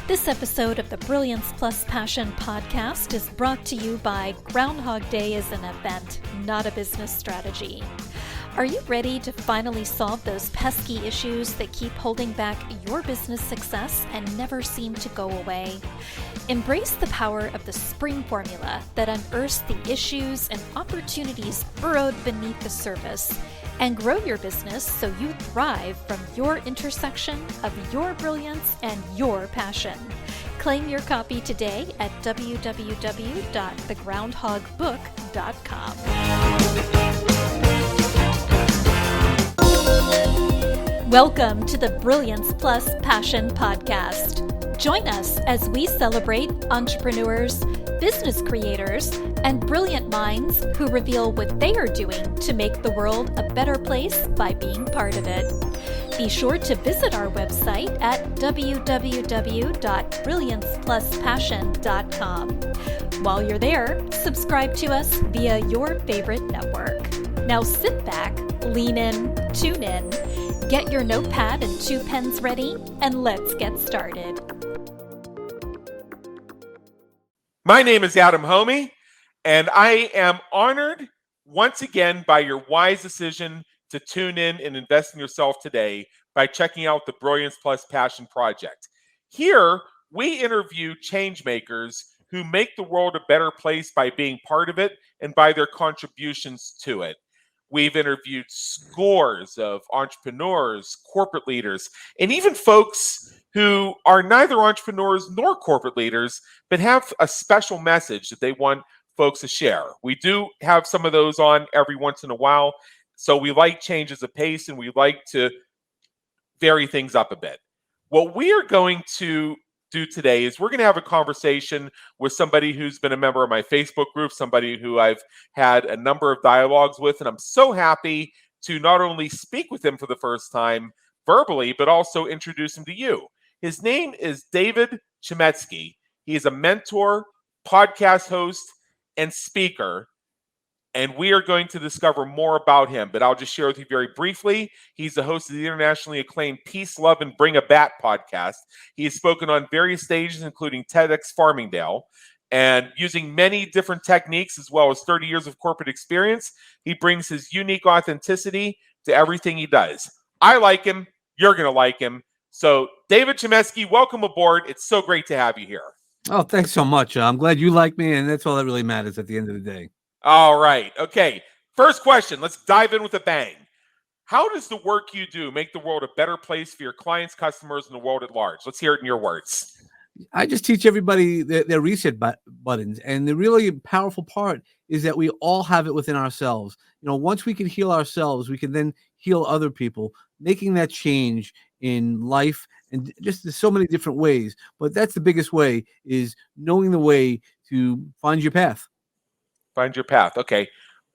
This episode of the Brilliance Plus Passion podcast is brought to you by Groundhog Day is an event, not a business strategy. Are you ready to finally solve those pesky issues that keep holding back your business success and never seem to go away? Embrace the power of the S.P.R.I.N.G formula that unearths the issues and opportunities burrowed beneath the surface, and grow your business so you thrive from your intersection of your brilliance and your passion. Claim your copy today at www.thegroundhogbook.com. Welcome to the Brilliance Plus Passion podcast. Join us as we celebrate entrepreneurs, business creators, and brilliant minds who reveal what they are doing to make the world a better place by being part of it. Be sure to visit our website at www.brilliancepluspassion.com. While you're there, subscribe to us via your favorite network. Now sit back, lean in, tune in, get your notepad and 2 pens ready, and let's get started. My name is Adam Homey, and I am honored once again by your wise decision to tune in and invest in yourself today by checking out the Brilliance Plus Passion Project. Here, we interview change makers who make the world a better place by being part of it and by their contributions to it. We've interviewed scores of entrepreneurs, corporate leaders, and even folks who are neither entrepreneurs nor corporate leaders, but have a special message that they want folks to share. We do have some of those on every once in a while, so we like changes of pace and we like to vary things up a bit. What we are going to do today is we're going to have a conversation with somebody who's been a member of my Facebook group, somebody who I've had a number of dialogues with, and I'm so happy to not only speak with him for the first time verbally, but also introduce him to you. His name is David Chametzky. He is a mentor, podcast host, and speaker, and we are going to discover more about him, but I'll just share with you very briefly. He's the host of the internationally acclaimed Peace, Love, and Bring a Bat podcast. He has spoken on various stages, including TedX Farmingdale, and using many different techniques, as well as 30 years of corporate experience, he brings his unique authenticity to everything he does. I like him. You're going to like him. So, David Chametzky, welcome aboard. It's so great to have you here. Oh, thanks so much. I'm glad you like me, and that's all that really matters at the end of the day. All right. Okay. First question. Let's dive in with a bang. How does the work you do make the world a better place for your clients, customers, and the world at large? Let's hear it in your words. I just teach everybody their reset buttons. And the really powerful part is that we all have it within ourselves. You know, once we can heal ourselves, we can then heal other people, making that change in life and just in so many different ways. But that's the biggest way, is knowing the way to find your path. Find your path. Okay.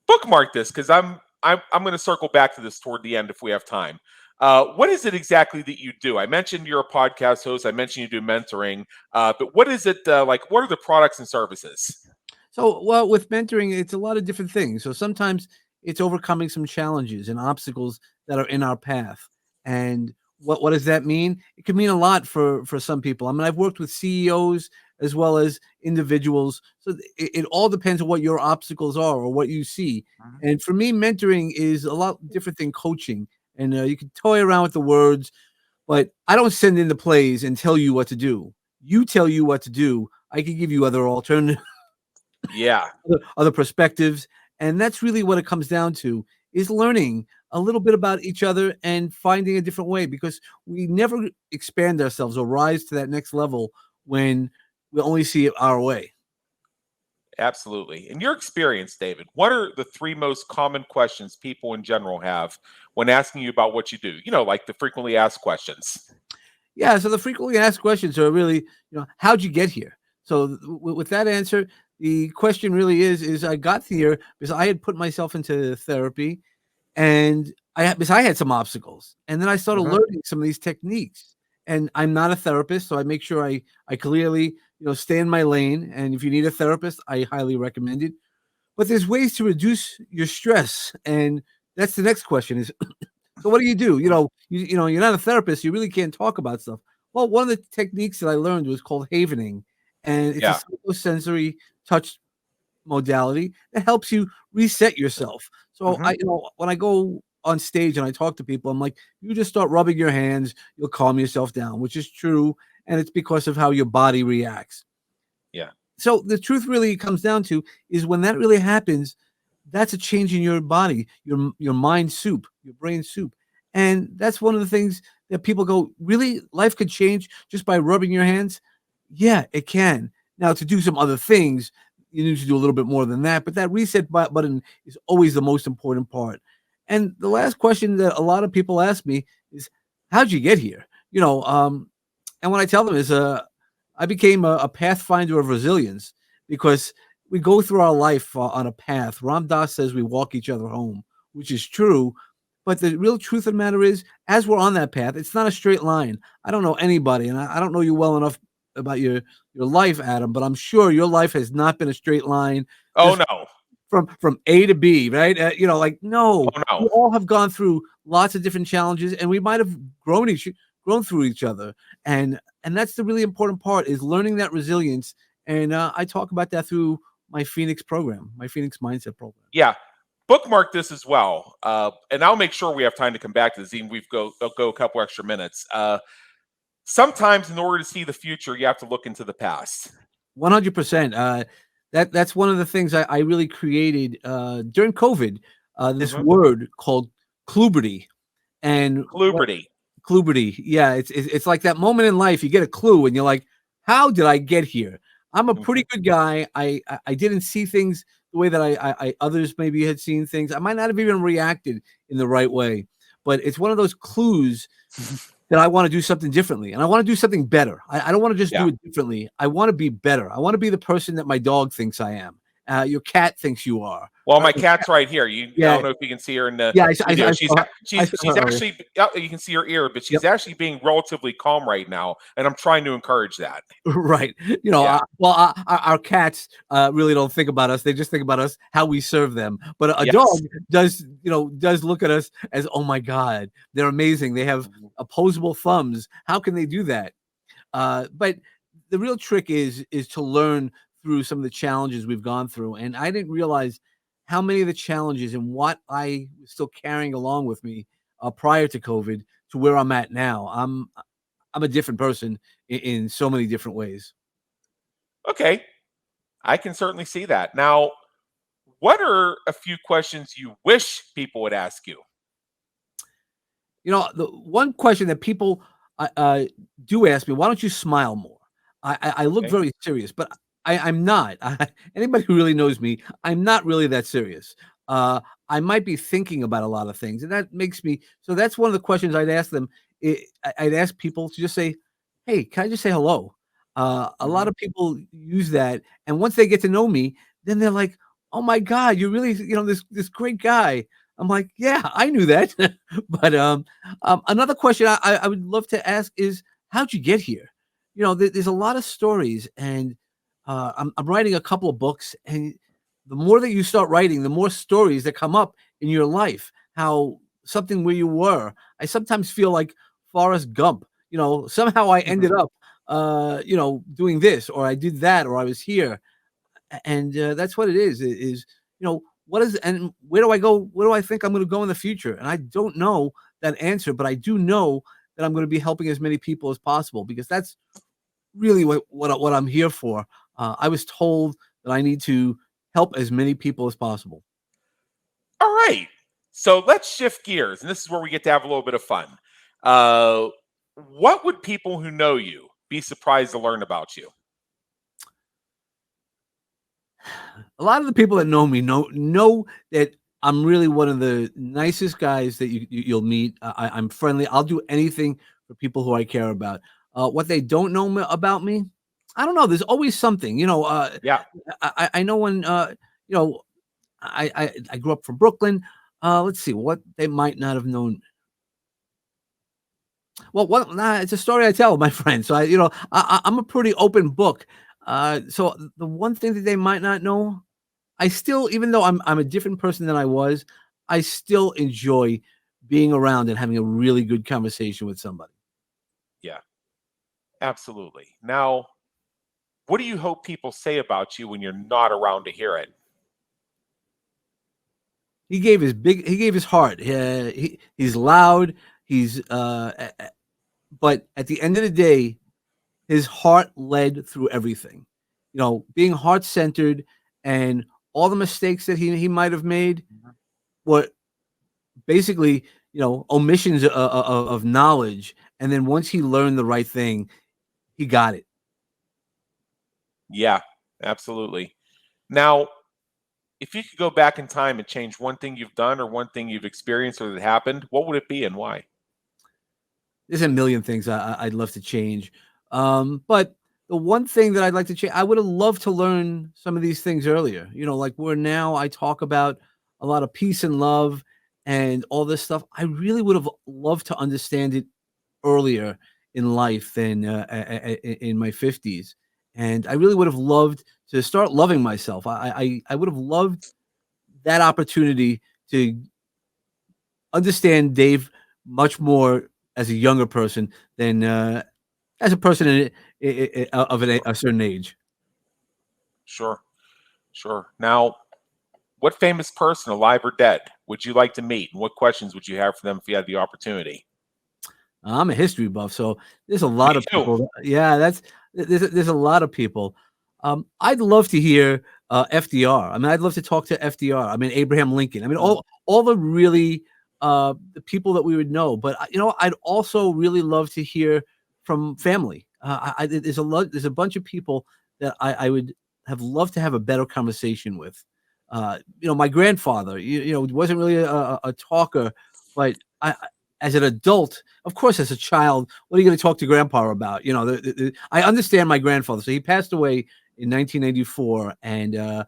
Bookmark this, because I'm going to circle back to this toward the end if we have time. What is it exactly that you do? I mentioned you're a podcast host. I mentioned you do mentoring. But what is it like? What are the products and services? So, well, with mentoring, it's a lot of different things. So sometimes it's overcoming some challenges and obstacles that are in our path. And what does that mean? It could mean a lot for some people. I mean, I've worked with CEOs as well as individuals. So it all depends on what your obstacles are or what you see. And for me, mentoring is a lot different than coaching. And you can toy around with the words, but I don't send in the plays and tell you what to do. You tell you what to do. I can give you other alternatives. Yeah. Other perspectives. And that's really what it comes down to, is learning a little bit about each other and finding a different way, because we never expand ourselves or rise to that next level when we only see it our way. Absolutely. In your experience, David, what are the 3 most common questions people in general have when asking you about what you do? You know, like the frequently asked questions. Yeah. So the frequently asked questions are really, how'd you get here? So with that answer, the question really is I got here because I had put myself into therapy, and I had some obstacles, and then I started learning some of these techniques. And I'm not a therapist, so I make sure I clearly, stay in my lane. And if you need a therapist, I highly recommend it. But there's ways to reduce your stress, and that's the next question: is so what do? You're not a therapist. You really can't talk about stuff. Well, one of the techniques that I learned was called havening, and it's a Yeah. psychosensory touch modality that helps you reset yourself. So Hmm. when I go on stage and I talk to people, I'm like, you just start rubbing your hands, you'll calm yourself down, which is true, and it's because of how your body reacts. Yeah. So the truth really comes down to is when that really happens, that's a change in your body, your mind soup, your brain soup. And that's one of the things that people go, really? Life could change just by rubbing your hands? Yeah, it can. Now, to do some other things, you need to do a little bit more than that. But that reset button is always the most important part. And the last question that a lot of people ask me is, how'd you get here? And what I tell them is, I became a pathfinder of resilience because we go through our life on a path. Ram Dass says we walk each other home, which is true. But the real truth of the matter is, as we're on that path, it's not a straight line. I don't know anybody, and I don't know you well enough about your life, Adam, but I'm sure your life has not been a straight line Oh just no. from A to B, right? No, Oh we no. all have gone through lots of different challenges, and we might have grown through each other, and that's the really important part is learning that resilience. And I talk about that through my Phoenix program, my Phoenix Mindset program. Yeah. Bookmark this as well, and I'll make sure we have time to come back to this. Even go a couple extra minutes. Sometimes, in order to see the future, you have to look into the past. 100%. That's one of the things I really created during COVID. This Hmm. word called kluberty, and Cluberty. Kluberty. Yeah, it's like that moment in life you get a clue and you're like, "How did I get here?" I'm a Hmm. pretty good guy. I didn't see things the way that I others maybe had seen things. I might not have even reacted in the right way, but it's one of those clues that I want to do something differently, and I want to do something better. I don't want to just Yeah. do it differently. I want to be better. I want to be the person that my dog thinks I am. Your cat thinks you are. Well, my cat's right here. I Yeah, don't know if you can see her in the yeah. video. I saw her. I saw She's her earlier. actually. You can see her ear, but Yep. she's actually being relatively calm right now, and I'm trying to encourage that. Right. Yeah. Our cats really don't think about us. They just think about us how we serve them. But a dog Yes. does look at us as, oh my God, they're amazing. They have Mhm. opposable thumbs. How can they do that? But the real trick is to learn through some of the challenges we've gone through. And I didn't realize how many of the challenges and what I was still carrying along with me prior to COVID to where I'm at now. I'm a different person in so many different ways. Okay, I can certainly see that. Now, what are a few questions you wish people would ask you? The one question that people do ask me, why don't you smile more? I look Okay. very serious, but I'm not. Anybody who really knows me, I'm not really that serious. Uh, I might be thinking about a lot of things, and that makes me. So that's one of the questions I'd ask them. I'd ask people to just say, "Hey, can I just say hello?" A lot Hmm. of people use that, and once they get to know me, then they're like, "Oh my God, you're really, this great guy." I'm like, "Yeah, I knew that." But another question I would love to ask is, how'd you get here? There's a lot of stories, and I'm writing a couple of books, and the more that you start writing, the more stories that come up in your life. How something where you were. I sometimes feel like Forrest Gump. Somehow I Hmm. ended up, doing this, or I did that, or I was here, and that's what it is. It is what is and where do I go? Where do I think I'm going to go in the future? And I don't know that answer, but I do know that I'm going to be helping as many people as possible because that's really what I'm here for. I was told that I need to help as many people as possible. All right. So let's shift gears, and this is where we get to have a little bit of fun. Uh, what would people who know you be surprised to learn about you? A lot of the people that know me know that I'm really one of the nicest guys that you'll meet. I'm friendly. I'll do anything for people who I care about. What they don't know about me, I don't know. There's always something. Yeah. I know when you know I grew up from Brooklyn. Let's see what they might not have known. Well, it's a story I tell my friends. So I'm a pretty open book. So the one thing that they might not know, I still, even though I'm a different person than I was, I still enjoy being around and having a really good conversation with somebody. Yeah. Absolutely. Now, what do you hope people say about you when you're not around to hear it? He gave his heart. He's loud. But at the end of the day, his heart led through everything. Being heart centered, and all the mistakes that he might have made were basically omissions of knowledge. And then once he learned the right thing, he got it. Yeah, absolutely. Now, if you could go back in time and change one thing you've done or one thing you've experienced or that happened, what would it be and why? There's a million things I'd love to change. But the one thing that I'd like to change, I would have loved to learn some of these things earlier. Like where now I talk about a lot of peace and love and all this stuff. I really would have loved to understand it earlier in life than in my 50s. And I really would have loved to start loving myself. I would have loved that opportunity to understand Dave much more as a younger person than as a person of a certain age. Sure, sure. Now, what famous person, alive or dead, would you like to meet? And what questions would you have for them if you had the opportunity? I'm a history buff, so there's a Me lot of too. people. Yeah, there's a lot of people. I'd love to hear FDR. I mean, I'd love to talk to FDR. I mean, Abraham Lincoln. I mean, all the really the people that we would know. But I'd also really love to hear from family. There's a bunch of people that I would have loved to have a better conversation with. My grandfather. Wasn't really a talker, but as an adult, of course, as a child, what are you going to talk to grandpa about? I understand my grandfather. So he passed away in 1984, and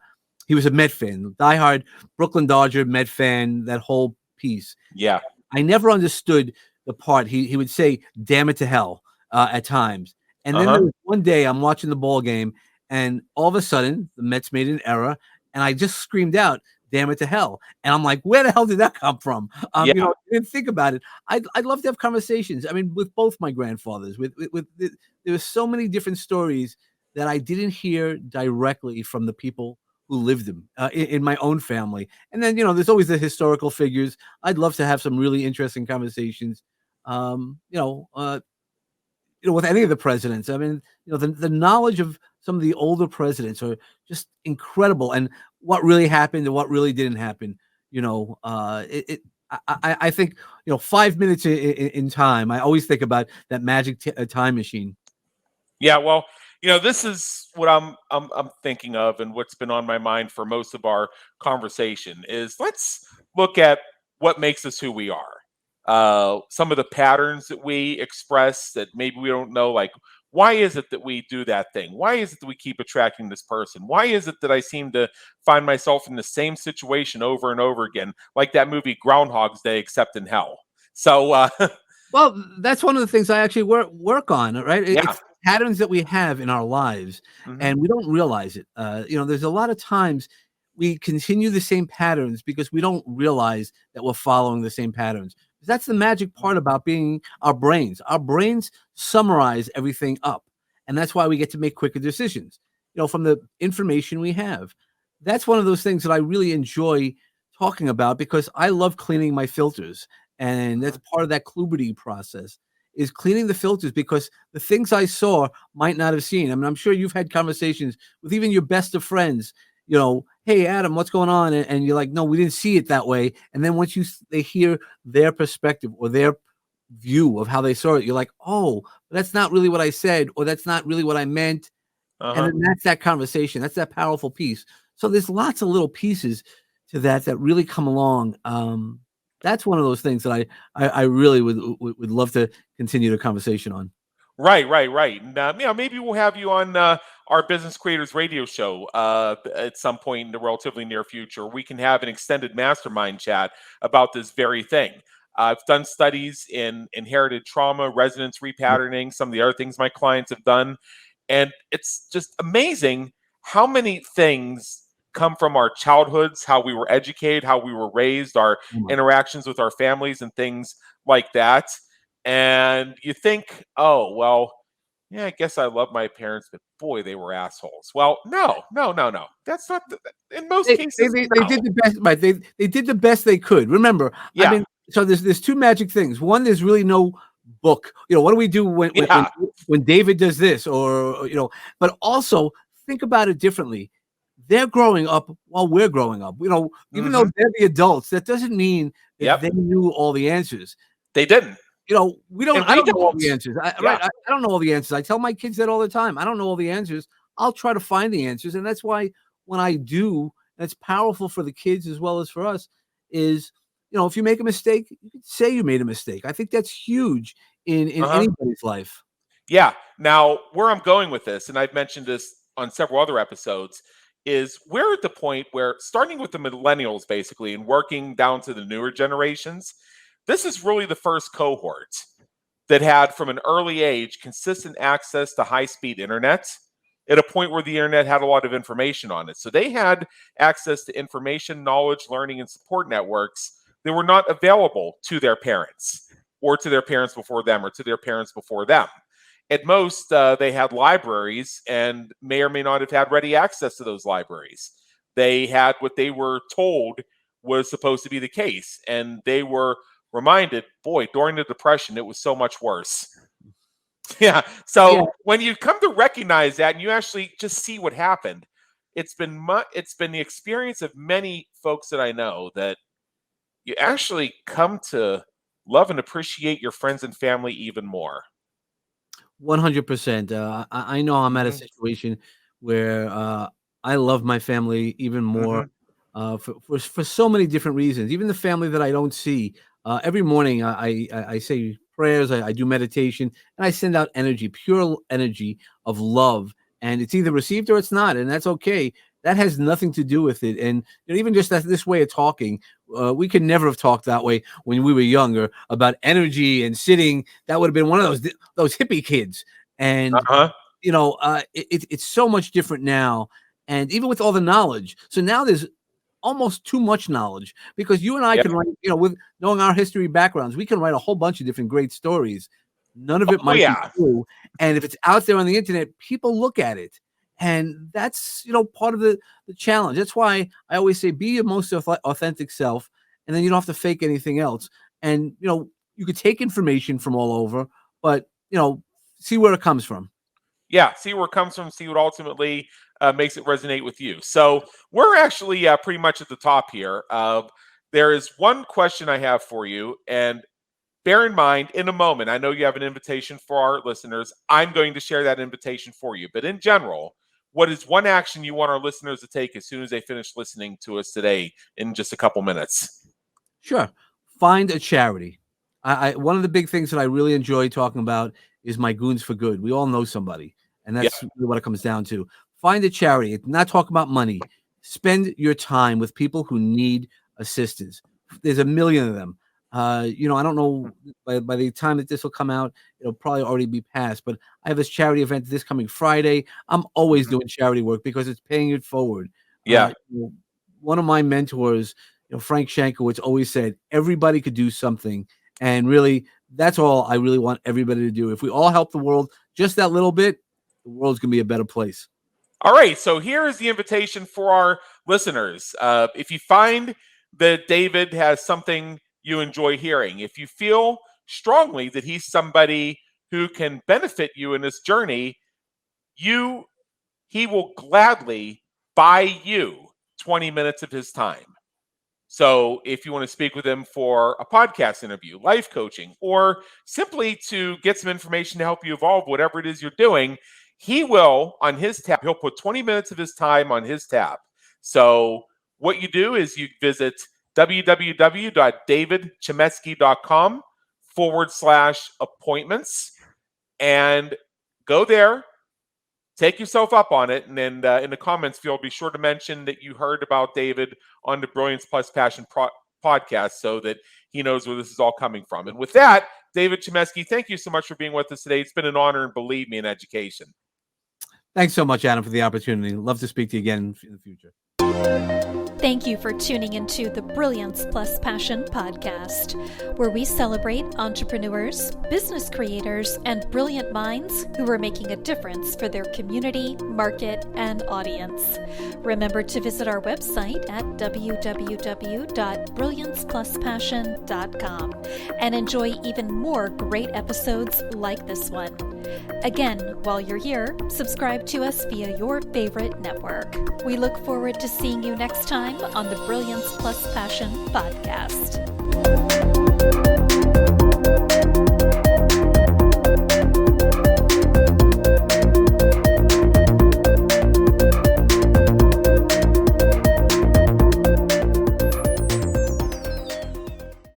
he was a Met fan, diehard Brooklyn Dodger Met fan, that whole piece. Yeah. I never understood the part he would say, "Damn it to hell," at times. And then there was one day I'm watching the ball game, and all of a sudden the Mets made an error, and I just screamed out, "Damn it to hell!" And I'm like, "Where the hell did that come from?" Yeah. I didn't think about it. I'd love to have conversations. I mean, with both my grandfathers. There were so many different stories that I didn't hear directly from the people who lived them in my own family. And then there's always the historical figures. I'd love to have some really interesting conversations. With any of the presidents. I mean, the knowledge of some of the older presidents are just incredible, and what really happened and what really didn't happen. I think 5 minutes in time. I always think about that magic time machine. Yeah, well, this is what I'm thinking of, and what's been on my mind for most of our conversation is let's look at what makes us who we are. Some of the patterns that we express that maybe we don't know, like why is it that we do that thing? Why is it that we keep attracting this person? Why is it that I seem to find myself in the same situation over and over again, like that movie Groundhog's Day, except in hell? So, well, that's one of the things I actually work on. Right, yeah. it's patterns that we have in our lives, and we don't realize it. There's a lot of times we continue the same patterns because we don't realize that we're following the same patterns. That's the magic part about being our brains. Our brains summarize everything up, and that's why we get to make quicker decisions. From the information we have. That's one of those things that I really enjoy talking about because I love cleaning my filters, and that's part of that Kluberty process. Is cleaning the filters because the things I saw might not have seen. I mean, I'm sure you've had conversations with even your best of friends. Hey Adam, what's going on? And you're like, no, we didn't see it that way. And then once they hear their perspective or their view of how they saw it, you're like, oh, that's not really what I said, or that's not really what I meant. And then that's that conversation. That's that powerful piece. So there's lots of little pieces to that really come along. That's one of those things that I really would love to continue the conversation on. Right. And, maybe we'll have you on our Business Creators Radio show at some point in the relatively near future. We can have an extended mastermind chat about this very thing. I've done studies in inherited trauma, resonance repatterning, some of the other things my clients have done. And it's just amazing how many things come from our childhoods, how we were educated, how we were raised, our interactions with our families and things like that. And you think, oh, well, yeah, I guess I love my parents, but boy, they were assholes. Well, no. That's not in most cases. They No. did the best, right? They did the best they could. Remember, I Yeah, mean, so there's two magic things. One, there's really no book. What do we do yeah. when David does this, or But also think about it differently. They're growing up while we're growing up. Even though Hmm. they're the adults, that doesn't mean that Yep. they knew all the answers. They didn't, We don't. and I we don't know all don't. the answers. Yeah. I don't know all the answers. I tell my kids that all the time. I don't know all the answers. I'll try to find the answers, and that's why when I do, that's powerful for the kids as well as for us. Is if you make a mistake, you can say you made a mistake. I think that's huge in Uh-huh. anybody's life. Yeah. Now, where I'm going with this, and I've mentioned this on several other episodes, is we're at the point where, starting with the millennials basically and working down to the newer generations, this is really the first cohort that had from an early age consistent access to high-speed internet at a point where the internet had a lot of information on it. So they had access to information, knowledge, learning, and support networks that were not available to their parents or to their parents before them or to their parents before them. At most, they had libraries and may or may not have had ready access to those libraries. They had what they were told was supposed to be the case, and they were reminded, boy, during the Depression, it was so much worse. Yeah. Yeah. So when you come to recognize that and you actually just see what happened, it's been the experience of many folks that I know that you actually come to love and appreciate your friends and family even more. 100%. I know I'm at a Hmm. situation where I love my family even more Hmm. for so many different reasons. Even the family that I don't see. Every morning I say prayers, I do meditation, and I send out energy, pure energy of love. And it's either received or it's not, and that's okay. That has nothing to do with it. And even just this way of talking, we could never have talked that way when we were younger about energy and sitting. That would have been one of those hippie kids. And Uh-huh. it's so much different now. And even with all the knowledge, so now there's almost too much knowledge, because you and I Yeah. can write, with knowing our history backgrounds, we can write a whole bunch of different great stories. None of it Oh might be yeah. true. And if it's out there on the internet, people look at it. And that's, part of the challenge. That's why I always say, be your most authentic self. And then you don't have to fake anything else. And, you could take information from all over, but, see where it comes from. Yeah, see where it comes from, see what ultimately makes it resonate with you. So we're actually pretty much at the top here. There is one question I have for you, and bear in mind, in a moment, I know you have an invitation for our listeners. I'm going to share that invitation for you. But in general, what is one action you want our listeners to take as soon as they finish listening to us today in just a couple minutes? Sure. Find a charity. One of the big things that I really enjoy talking about is my goons for good. We all know somebody, and Yeah, that's really what it comes down to. Find a charity. Not talk about money. Spend your time with people who need assistance. There's a million of them. I don't know, by the time that this will come out, it'll probably already be past. But I have this charity event this coming Friday. I'm always mhm, doing charity work because it's paying it forward. yeah. One of my mentors, Frank Shankowitz, always said everybody could do something. And really, that's all I really want everybody to do. If we all help the world just that little bit, the world's going to be a better place. All right, so here is the invitation for our listeners. If you find that David has something you enjoy hearing, if you feel strongly that he's somebody who can benefit you in this journey, you he will gladly buy you 20 minutes of his time. So if you want to speak with him for a podcast interview, life coaching, or simply to get some information to help you evolve whatever it is you're doing, he will, on his tab, he'll put 20 minutes of his time on his tab. So what you do is you visit www.davidchametzky.com/appointments and go there. Take yourself up on it, and then in the comments field, be sure to mention that you heard about David on the Brilliance Plus Passion podcast, so that he knows where this is all coming from. And with that, David Chametzky, thank you so much for being with us today. It's been an honor, and believe me, in education. Thanks so much, Adam, for the opportunity. Love to speak to you again in the future. Thank you for tuning into the Brilliance plus Passion podcast, where we celebrate entrepreneurs, business creators, and brilliant minds who are making a difference for their community, market, and audience. Remember to visit our website at www.brilliancepluspassion.com and enjoy even more great episodes like this one. Again, while you're here, subscribe to us via your favorite network. We look forward to seeing you next time on the Brilliance plus Passion podcast.